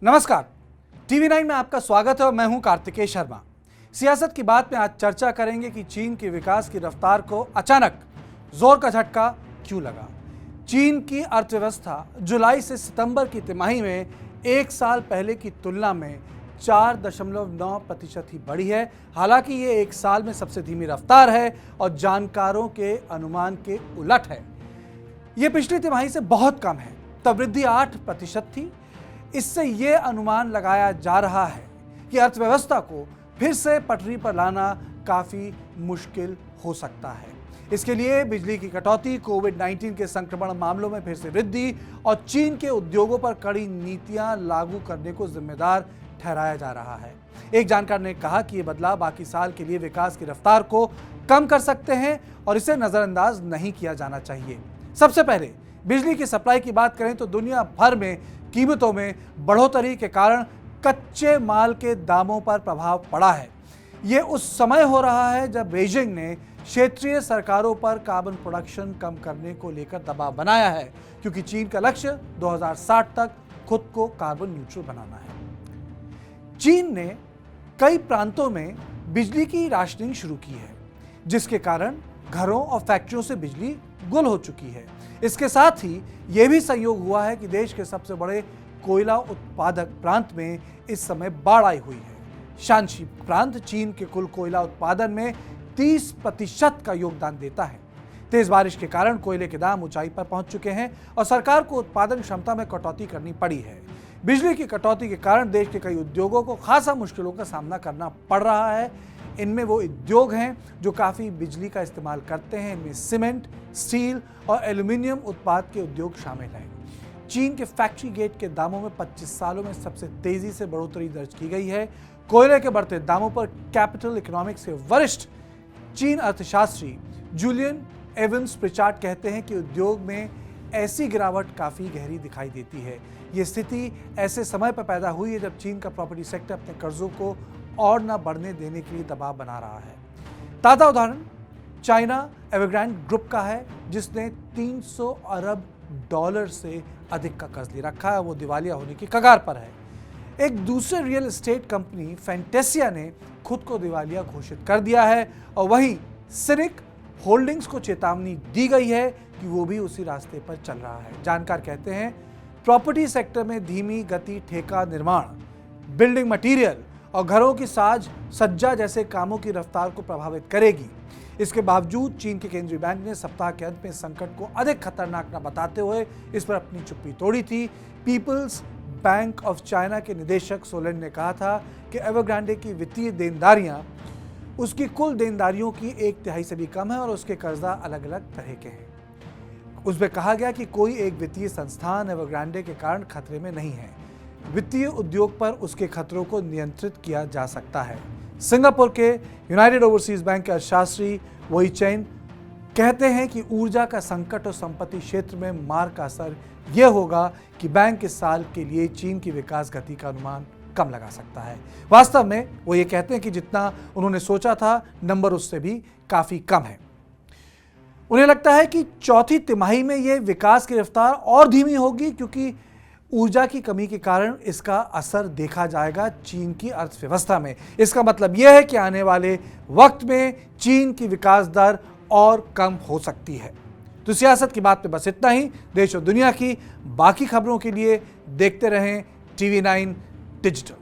नमस्कार, टीवी 9 में आपका स्वागत है और मैं हूं कार्तिकेय शर्मा। सियासत की बात में आज चर्चा करेंगे कि चीन के विकास की रफ्तार को अचानक जोर का झटका क्यों लगा। चीन की अर्थव्यवस्था जुलाई से सितंबर की तिमाही में एक साल पहले की तुलना में 4.9% ही बढ़ी है। हालांकि ये एक साल में सबसे धीमी रफ्तार है और जानकारों के अनुमान के उलट है। ये पिछली तिमाही से बहुत कम है। तब वृद्धि 8% थी। इससे ये अनुमान लगाया जा रहा है कि अर्थव्यवस्था को फिर से पटरी पर लाना काफी मुश्किल हो सकता है। इसके लिए बिजली की कटौती, कोविड-19 के संक्रमण मामलों में फिर से वृद्धि और चीन के उद्योगों पर कड़ी नीतियां लागू करने को जिम्मेदार ठहराया जा रहा है। एक जानकार ने कहा कि ये बदलाव बाकी साल के लिए विकास की रफ्तार को कम कर सकते हैं और इसे नजरअंदाज नहीं किया जाना चाहिए। सबसे पहले बिजली की सप्लाई की बात करें तो दुनिया भर में कीमतों में बढ़ोतरी के कारण कच्चे माल के दामों पर प्रभाव पड़ा है। ये उस समय हो रहा है जब बीजिंग ने क्षेत्रीय सरकारों पर कार्बन प्रोडक्शन कम करने को लेकर दबाव बनाया है, क्योंकि चीन का लक्ष्य 2060 तक खुद को कार्बन न्यूट्रल बनाना है। चीन ने कई प्रांतों में बिजली की राशनिंग शुरू की है, जिसके कारण घरों और फैक्ट्रियों से बिजली गुल हो चुकी है। इसके साथ ही यह भी संयोग हुआ है कि देश के सबसे बड़े कोयला उत्पादक प्रांत में इस समय बाढ़ आई हुई है। शांसी प्रांत चीन के कुल कोयला उत्पादन में 30% का योगदान देता है। तेज बारिश के कारण कोयले के दाम ऊंचाई पर पहुंच चुके हैं और सरकार को उत्पादन क्षमता में कटौती करनी पड़ी है। बिजली की कटौती के कारण देश के कई उद्योगों को खासा मुश्किलों का सामना करना पड़ रहा है। इनमें वो उद्योग हैं जो काफ़ी बिजली का इस्तेमाल करते हैं। इनमें सीमेंट, स्टील और एल्यूमिनियम उत्पाद के उद्योग शामिल हैं। चीन के फैक्ट्री गेट के दामों में 25 सालों में सबसे तेजी से बढ़ोतरी दर्ज की गई है। कोयले के बढ़ते दामों पर कैपिटल इकोनॉमिक्स के वरिष्ठ चीन अर्थशास्त्री जूलियन एवंस प्रिचार्ड कहते हैं कि उद्योग में ऐसी गिरावट काफ़ी गहरी दिखाई देती है। ये स्थिति ऐसे समय पर पैदा हुई है जब चीन का प्रॉपर्टी सेक्टर अपने कर्जों को और न बढ़ने देने के लिए दबाव बना रहा है। ताज़ा उदाहरण चाइना एवरग्रांडे ग्रुप का है, जिसने 300 अरब डॉलर से अधिक का कर्ज ले रखा है। वो दिवालिया होने की कगार पर है। एक दूसरे रियल एस्टेट कंपनी फैंटेसिया ने खुद को दिवालिया घोषित कर दिया है और वहीं सिनिक होल्डिंग्स को चेतावनी दी गई है कि वो भी उसी रास्ते पर चल रहा है। जानकार कहते हैं प्रॉपर्टी सेक्टर में धीमी गति ठेका निर्माण, बिल्डिंग मटेरियल और घरों की साज सज्जा जैसे कामों की रफ्तार को प्रभावित करेगी। इसके बावजूद चीन के केंद्रीय बैंक ने सप्ताह के अंत में संकट को अधिक खतरनाक न बताते हुए इस पर अपनी चुप्पी तोड़ी थी। पीपल्स बैंक ऑफ चाइना के निदेशक सोलेन ने कहा था कि एवरग्रांडे की वित्तीय देनदारियां उसकी कुल देनदारियों की 1/3 से भी कम है और उसके कर्जा अलग अलग तरह के हैं। उसमें कहा गया कि कोई एक वित्तीय संस्थान एवरग्रांडे के कारण खतरे में नहीं है। वित्तीय उद्योग पर उसके खतरों को नियंत्रित किया जा सकता है। सिंगापुर के यूनाइटेड ओवरसीज बैंक के अर्थशास्त्री वही चैन कहते हैं कि ऊर्जा का संकट और संपत्ति क्षेत्र में मार का असर यह होगा कि बैंक इस साल के लिए चीन की विकास गति का अनुमान कम लगा सकता है। वास्तव में वो ये कहते हैं कि जितना उन्होंने सोचा था, नंबर उससे भी काफ़ी कम है। उन्हें लगता है कि चौथी तिमाही में ये विकास की रफ्तार और धीमी होगी, क्योंकि ऊर्जा की कमी के कारण इसका असर देखा जाएगा चीन की अर्थव्यवस्था में। इसका मतलब यह है कि आने वाले वक्त में चीन की विकास दर और कम हो सकती है। तो सियासत की बात में बस इतना ही। देश और दुनिया की बाकी खबरों के लिए देखते रहें टीवी 9 डिजिटल।